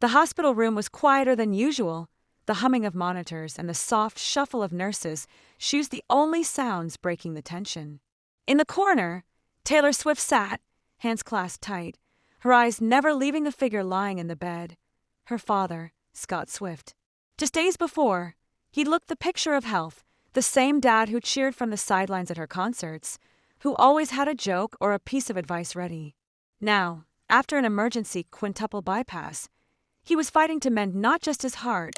The hospital room was quieter than usual, the humming of monitors and the soft shuffle of nurses' shoes the only sounds breaking the tension. In the corner, Taylor Swift sat, hands clasped tight, her eyes never leaving the figure lying in the bed, her father, Scott Swift. Just days before, he looked the picture of health, the same dad who cheered from the sidelines at her concerts, who always had a joke or a piece of advice ready. Now, after an emergency quintuple bypass, he was fighting to mend not just his heart,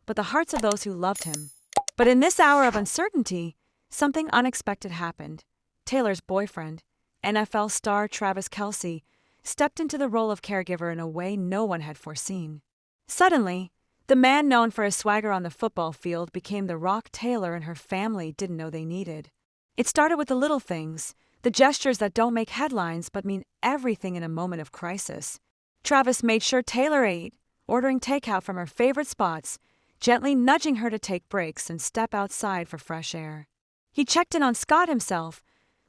but the hearts of those who loved him. But in this hour of uncertainty, something unexpected happened. Taylor's boyfriend, NFL star Travis Kelce, stepped into the role of caregiver in a way no one had foreseen. Suddenly, the man known for his swagger on the football field became the rock Taylor and her family didn't know they needed. It started with the little things, the gestures that don't make headlines but mean everything in a moment of crisis. Travis made sure Taylor ate, ordering takeout from her favorite spots, gently nudging her to take breaks and step outside for fresh air. He checked in on Scott himself,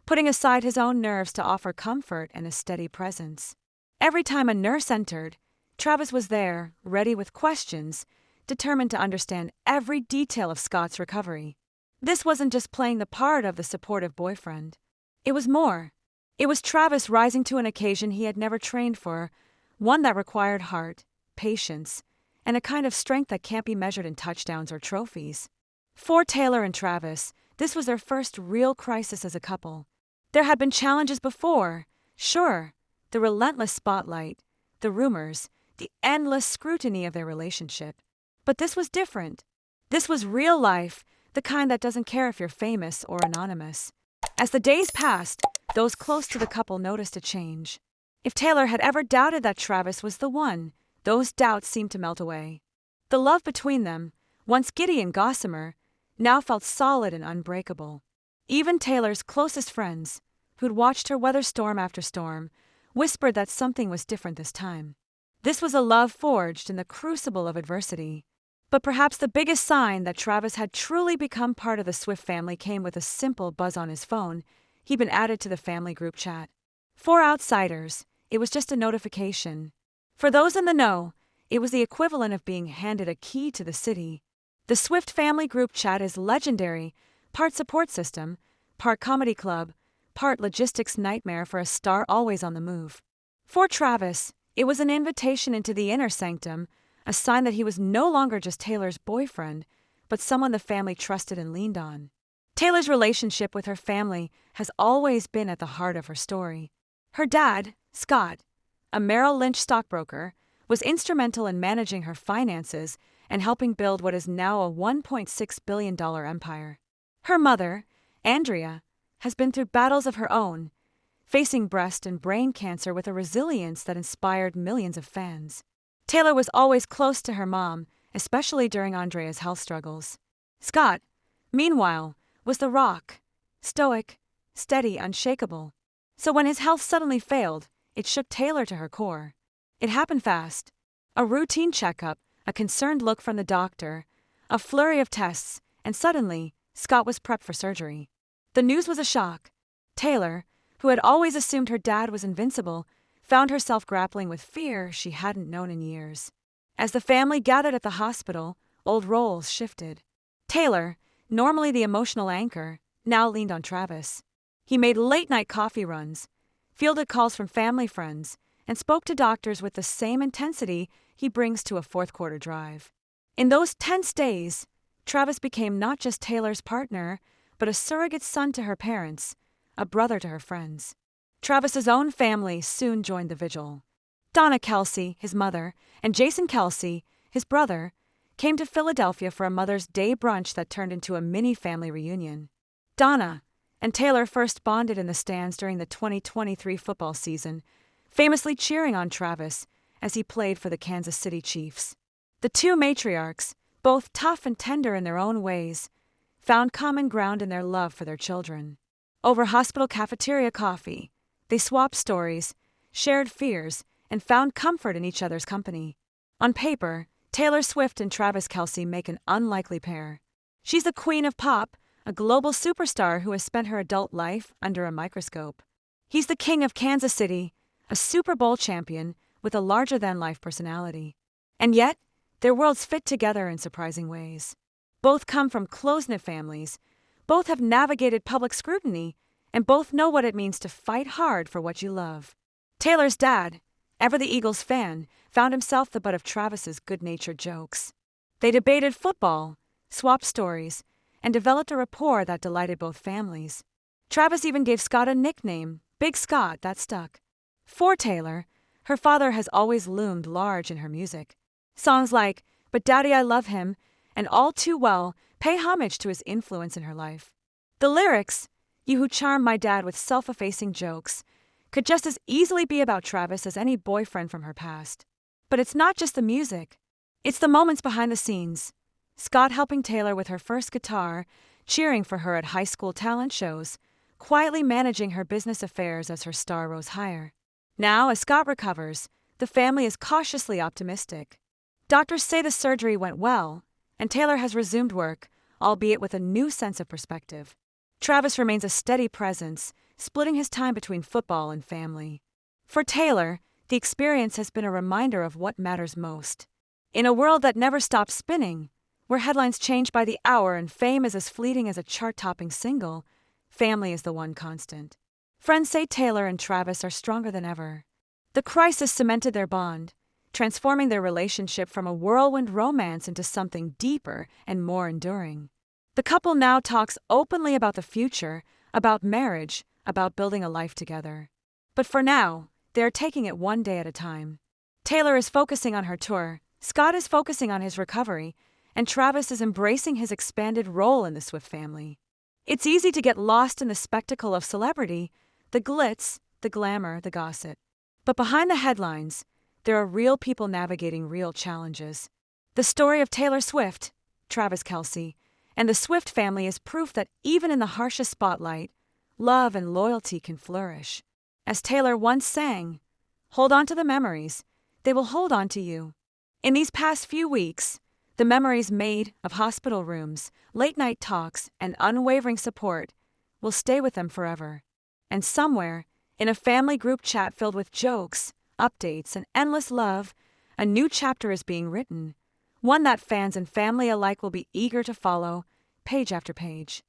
putting aside his own nerves to offer comfort and a steady presence. Every time a nurse entered, Travis was there, ready with questions, determined to understand every detail of Scott's recovery. This wasn't just playing the part of the supportive boyfriend. It was more. It was Travis rising to an occasion he had never trained for, one that required heart, patience, and a kind of strength that can't be measured in touchdowns or trophies. For Taylor and Travis, this was their first real crisis as a couple. There had been challenges before, sure, the relentless spotlight, the rumors, the endless scrutiny of their relationship. But this was different. This was real life, the kind that doesn't care if you're famous or anonymous. As the days passed, those close to the couple noticed a change. If Taylor had ever doubted that Travis was the one, those doubts seemed to melt away. The love between them, once giddy and gossamer, now felt solid and unbreakable. Even Taylor's closest friends, who'd watched her weather storm after storm, whispered that something was different this time. This was a love forged in the crucible of adversity. But perhaps the biggest sign that Travis had truly become part of the Swift family came with a simple buzz on his phone. He'd been added to the family group chat. For outsiders, it was just a notification. For those in the know, it was the equivalent of being handed a key to the city. The Swift family group chat is legendary, part support system, part comedy club, part logistics nightmare for a star always on the move. For Travis, it was an invitation into the inner sanctum, a sign that he was no longer just Taylor's boyfriend, but someone the family trusted and leaned on. Taylor's relationship with her family has always been at the heart of her story. Her dad, Scott, a Merrill Lynch stockbroker, was instrumental in managing her finances and helping build what is now a $1.6 billion empire. Her mother, Andrea, has been through battles of her own, facing breast and brain cancer with a resilience that inspired millions of fans. Taylor was always close to her mom, especially during Andrea's health struggles. Scott, meanwhile, was the rock, stoic, steady, unshakable. So when his health suddenly failed, it shook Taylor to her core. It happened fast. A routine checkup, a concerned look from the doctor, a flurry of tests, and suddenly, Scott was prepped for surgery. The news was a shock. Taylor, who had always assumed her dad was invincible, found herself grappling with fear she hadn't known in years. As the family gathered at the hospital, old roles shifted. Taylor, normally the emotional anchor, now leaned on Travis. He made late-night coffee runs, fielded calls from family friends, and spoke to doctors with the same intensity he brings to a fourth-quarter drive. In those tense days, Travis became not just Taylor's partner, but a surrogate son to her parents, a brother to her friends. Travis's own family soon joined the vigil. Donna Kelce, his mother, and Jason Kelce, his brother, came to Philadelphia for a Mother's Day brunch that turned into a mini-family reunion. Donna and Taylor first bonded in the stands during the 2023 football season, famously cheering on Travis as he played for the Kansas City Chiefs. The two matriarchs, both tough and tender in their own ways, found common ground in their love for their children. Over hospital cafeteria coffee, they swapped stories, shared fears, and found comfort in each other's company. On paper, Taylor Swift and Travis Kelce make an unlikely pair. She's the queen of pop, a global superstar who has spent her adult life under a microscope. He's the king of Kansas City, a Super Bowl champion with a larger-than-life personality. And yet, their worlds fit together in surprising ways. Both come from close-knit families, both have navigated public scrutiny, and both know what it means to fight hard for what you love. Taylor's dad, ever the Eagles fan, found himself the butt of Travis's good-natured jokes. They debated football, swapped stories, and developed a rapport that delighted both families. Travis even gave Scott a nickname, Big Scott, that stuck. For Taylor, her father has always loomed large in her music. Songs like But Daddy I Love Him and All Too Well pay homage to his influence in her life. The lyrics, You Who Charm My Dad with Self-Effacing Jokes, could just as easily be about Travis as any boyfriend from her past. But it's not just the music. It's the moments behind the scenes. Scott helping Taylor with her first guitar, cheering for her at high school talent shows, quietly managing her business affairs as her star rose higher. Now, as Scott recovers, the family is cautiously optimistic. Doctors say the surgery went well, and Taylor has resumed work, albeit with a new sense of perspective. Travis remains a steady presence, splitting his time between football and family. For Taylor, the experience has been a reminder of what matters most. In a world that never stops spinning, where headlines change by the hour and fame is as fleeting as a chart-topping single, family is the one constant. Friends say Taylor and Travis are stronger than ever. The crisis cemented their bond, transforming their relationship from a whirlwind romance into something deeper and more enduring. The couple now talks openly about the future, about marriage, about building a life together. But for now, they are taking it one day at a time. Taylor is focusing on her tour, Scott is focusing on his recovery, and Travis is embracing his expanded role in the Swift family. It's easy to get lost in the spectacle of celebrity, the glitz, the glamour, the gossip. But behind the headlines, there are real people navigating real challenges. The story of Taylor Swift, Travis Kelce, and the Swift family is proof that even in the harshest spotlight, love and loyalty can flourish. As Taylor once sang, "Hold on to the memories, they will hold on to you." In these past few weeks, the memories made of hospital rooms, late-night talks, and unwavering support will stay with them forever. And somewhere, in a family group chat filled with jokes, updates, and endless love, a new chapter is being written, one that fans and family alike will be eager to follow, page after page.